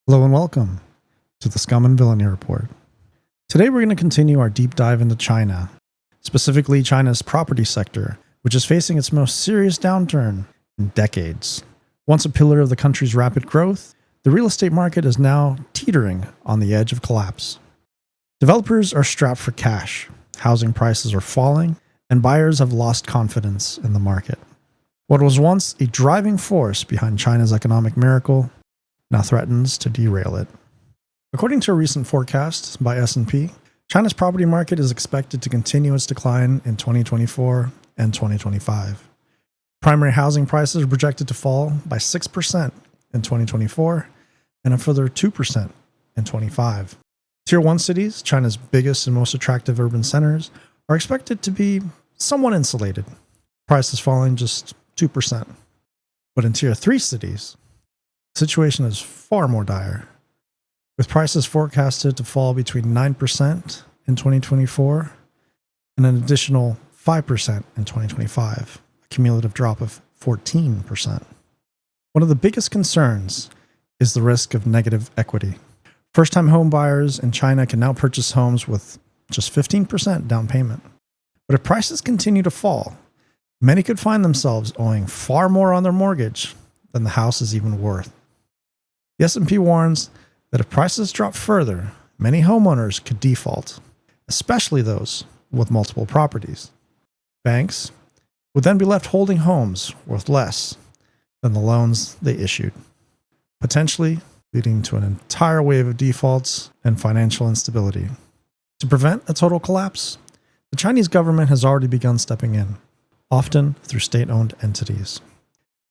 Hello and welcome to the Scum and Villainy Report. Today we're going to continue our deep dive into China, specifically China's property sector, which is facing its most serious downturn in decades. Once a pillar of the country's rapid growth, the real estate market is now teetering on the edge of collapse. Developers are strapped for cash, housing prices are falling, and buyers have lost confidence in the market. What was once a driving force behind China's economic miracle now threatens to derail it. According to a recent forecast by S&P, China's property market is expected to continue its decline in 2024 and 2025. Primary housing prices are projected to fall by 6% in 2024 and a further 2% in 2025. Tier 1 cities, China's biggest and most attractive urban centers, are expected to be somewhat insulated, prices falling just 2%. But in Tier 3 cities, the situation is far more dire, with prices forecasted to fall between 9% in 2024 and an additional 5% in 2025, a cumulative drop of 14%. One of the biggest concerns is the risk of negative equity. First-time home buyers in China can now purchase homes with just 15% down payment. But if prices continue to fall, many could find themselves owing far more on their mortgage than the house is even worth. The S&P warns that if prices drop further, many homeowners could default, especially those with multiple properties. Banks would then be left holding homes worth less than the loans they issued, potentially leading to an entire wave of defaults and financial instability. To prevent a total collapse, the Chinese government has already begun stepping in, often through state-owned entities.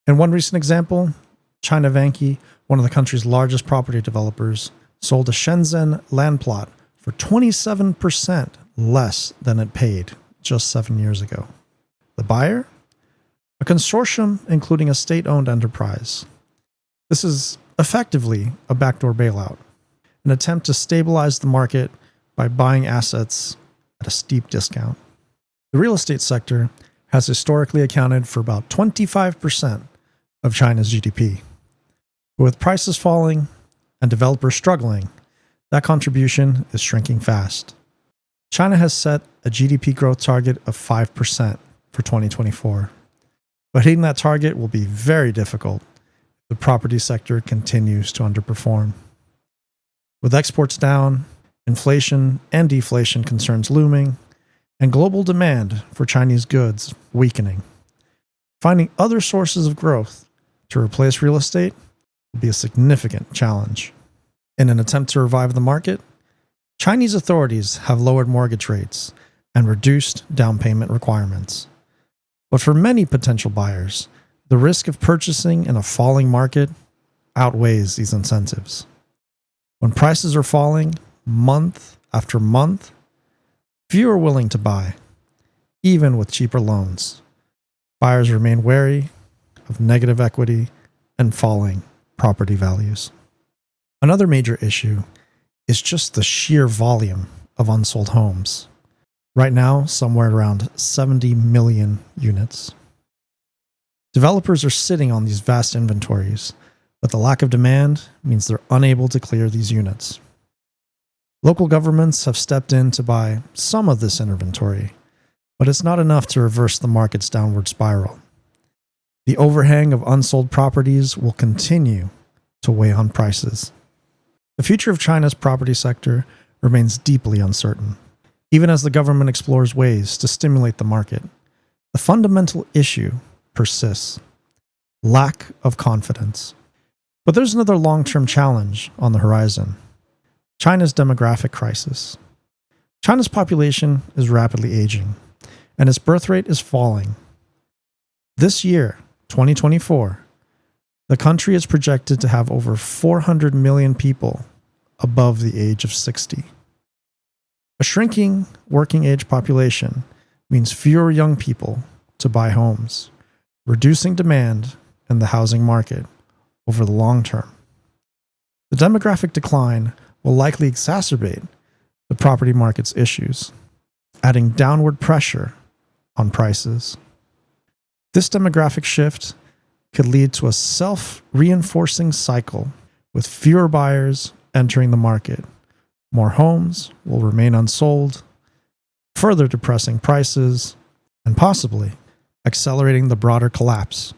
In one recent example, China Vanke, one of the country's largest property developers, sold a Shenzhen land plot for 27% less than it paid just 7 years ago. The buyer? A consortium including a state-owned enterprise. This is effectively a backdoor bailout, an attempt to stabilize the market by buying assets at a steep discount. The real estate sector has historically accounted for about 25% of China's GDP. But with prices falling and developers struggling, that contribution is shrinking fast. China has set a GDP growth target of 5% for 2024. But hitting that target will be very difficult if the property sector continues to underperform. With exports down, inflation and deflation concerns looming, and global demand for Chinese goods weakening, finding other sources of growth to replace real estate will be a significant challenge. In an attempt to revive the market, Chinese authorities have lowered mortgage rates and reduced down payment requirements. But for many potential buyers, the risk of purchasing in a falling market outweighs these incentives. When prices are falling month after month, few are willing to buy, even with cheaper loans. Buyers remain wary of negative equity and falling property values. Another major issue is just the sheer volume of unsold homes. Right now, somewhere around 70 million units. Developers are sitting on these vast inventories, but the lack of demand means they're unable to clear these units. Local governments have stepped in to buy some of this inventory, but it's not enough to reverse the market's downward spiral. The overhang of unsold properties will continue to weigh on prices. The future of China's property sector remains deeply uncertain. Even as the government explores ways to stimulate the market, the fundamental issue persists: lack of confidence. But there's another long-term challenge on the horizon: China's demographic crisis. China's population is rapidly aging, and its birth rate is falling. This year, 2024, the country is projected to have over 400 million people above the age of 60. A shrinking working-age population means fewer young people to buy homes, reducing demand in the housing market over the long term. The demographic decline will likely exacerbate the property market's issues, adding downward pressure on prices. This demographic shift could lead to a self-reinforcing cycle with fewer buyers entering the market. More homes will remain unsold, further depressing prices and possibly accelerating the broader collapse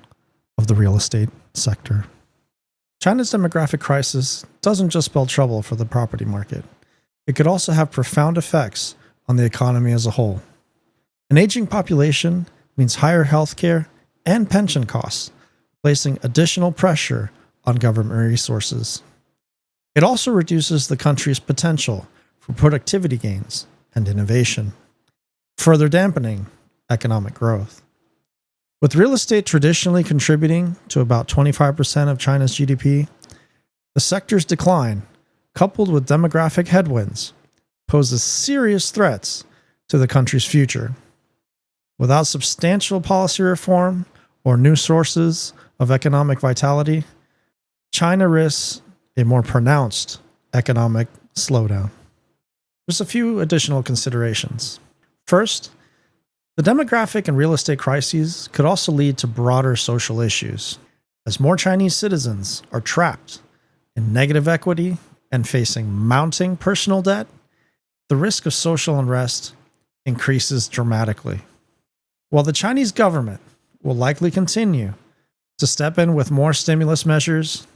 of the real estate sector. China's demographic crisis doesn't just spell trouble for the property market. It could also have profound effects on the economy as a whole. An aging population means higher healthcare and pension costs, placing additional pressure on government resources. It also reduces the country's potential for productivity gains and innovation, further dampening economic growth. With real estate traditionally contributing to about 25% of China's GDP, the sector's decline, coupled with demographic headwinds, poses serious threats to the country's future. Without substantial policy reform or new sources of economic vitality, China risks a more pronounced economic slowdown. There's a few additional considerations. First, the demographic and real estate crises could also lead to broader social issues, as more Chinese citizens are trapped in negative equity and facing mounting personal debt. The risk of social unrest increases dramatically. While the Chinese government will likely continue to step in with more stimulus measures,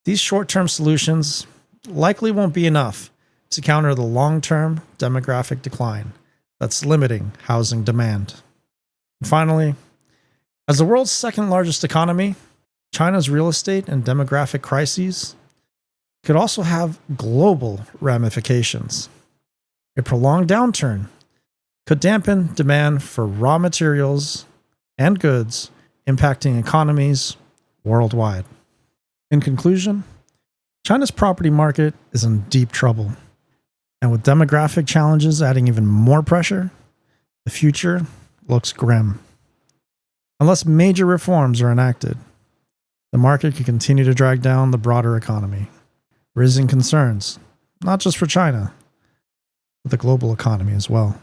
these short-term solutions likely won't be enough to counter the long-term demographic decline that's limiting housing demand. And finally, as the world's second largest economy, China's real estate and demographic crises could also have global ramifications. A prolonged downturn could dampen demand for raw materials and goods, impacting economies worldwide. In conclusion, China's property market is in deep trouble. And with demographic challenges adding even more pressure, the future looks grim. Unless major reforms are enacted, the market could continue to drag down the broader economy, raising concerns, not just for China, but the global economy as well.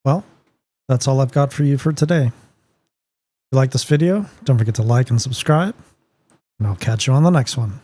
Well, that's all I've got for you for today. If you like this video, don't forget to like and subscribe, and I'll catch you on the next one.